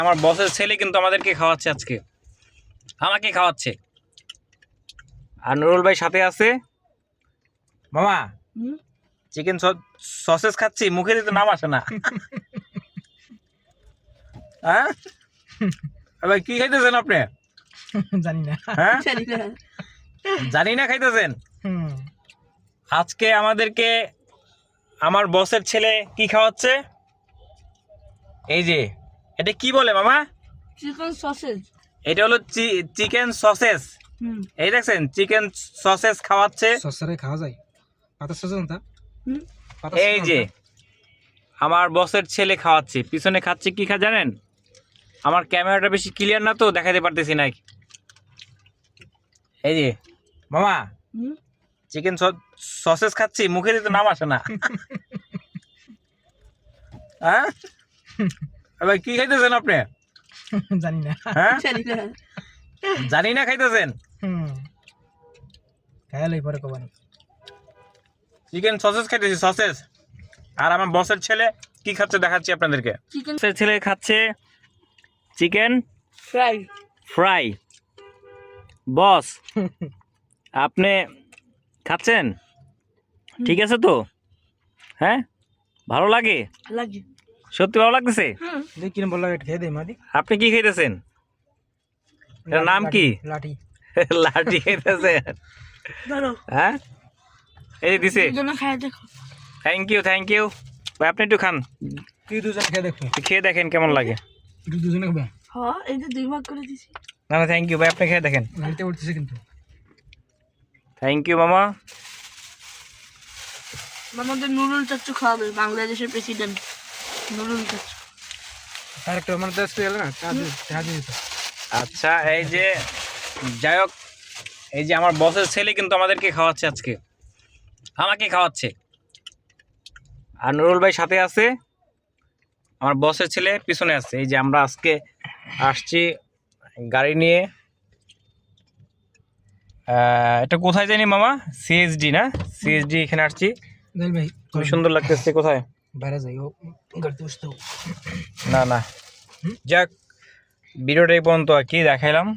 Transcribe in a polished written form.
আমার বসের ছেলে কিন্তু আমাদেরকে খাওয়াচ্ছে আজকে, আমাকে খাওয়াচ্ছে। আর নুরুল ভাই সাথে আছে। মামা চিকেন সসেস খাচ্ছি, মুখে দিতে নাম আসে না। হ্যাঁ ভাই কি খাইতেছেন আপনি? জানি না। হ্যাঁ জানি না খাইতেছেন। আজকে আমাদেরকে আমার বসের ছেলে কি খাওয়াচ্ছে? এই যে এটা কি বলে মামা? Chicken sausage. এটা হলো চিকেন সসেস। এই দেখছেন চিকেন সসেস খাওয়াচ্ছে। সসরে খাওয়া যায়? পাতা সস না? এই যে আমার বসের ছেলে খাওয়াচ্ছে, পিছনে খাচ্ছে কি জানেন? আমার ক্যামেরাটা বেশি ক্লিয়ার না তো দেখাতে পারতেছি না। এই যে মামা চিকেন সসেস খাচ্ছি, মুখে দিতে নাম আসে না। হ্যাঁ ভাই কি খাইতেছেন আপনি? জানি না। হ্যাঁ জানি না খাইতেছেন। খাইলেই পরে কবানি। চিকেন সসেস খাইতেছি, সসেস। আর আমার বসের ছেলে কি খাচ্ছে দেখাচ্ছি আপনাদেরকে। বসের ছেলে খাচ্ছে চিকেন ফ্রাই। ফ্রাই। বস আপনি খাচ্ছেন? ঠিক আছে তো? হ্যাঁ ভালো লাগে? লাগে। সত্যি ভালো লাগতেছে? দেখি কিনে বললা এটা খেয়ে দে মাদি। আপনি কি খাইতেছেন? এর নাম কি? লাঠি। লাঠি খাইতেছেন? ধরো। হ্যাঁ এই দিছে। দুজনে খাই দেখো। থ্যাংক ইউ ভাই, আপনি একটু খান, তুই দুজন খেয়ে দেখো। খেয়ে দেখেন কেমন লাগে। একটু দুজনে খাবে। হ্যাঁ এই যে দুই ভাগ করে দিছি। না না থ্যাংক ইউ ভাই, আপনি খেয়ে দেখেন। লাইতে উঠতেছে কিন্তু। থ্যাংক ইউ মামা। আমাদের নুরুল চাচু খাওয়াবে, বাংলাদেশের প্রেসিডেন্ট নুরুল চাচু। তার একটা আমার দেশ পেয়ে গেল না, টাকা দিয়ে দিত। আচ্ছা এই যে যাই হোক, এই যে আমার বসের ছেলে কিন্তু আমাদেরকে খাওয়াচ্ছে আজকে, আমাকে খাওয়াচ্ছে। আর নুরুল ভাই সাথে আছে, আমার বসের ছেলে পিছনে আছে। এই যে আমরা আজকে আসছি গাড়ি নিয়ে। এটা কোথায় জানি মামা? সিএসডি না? সিএসডি এখানে আসছি। জাল ভাই খুব সুন্দর লাগতেছে। কোথায়? বাইরে যাই ও গাড়িতে বসতে। না যাক, ভিডিওটা এই পর্যন্ত আর কি দেখাইলাম।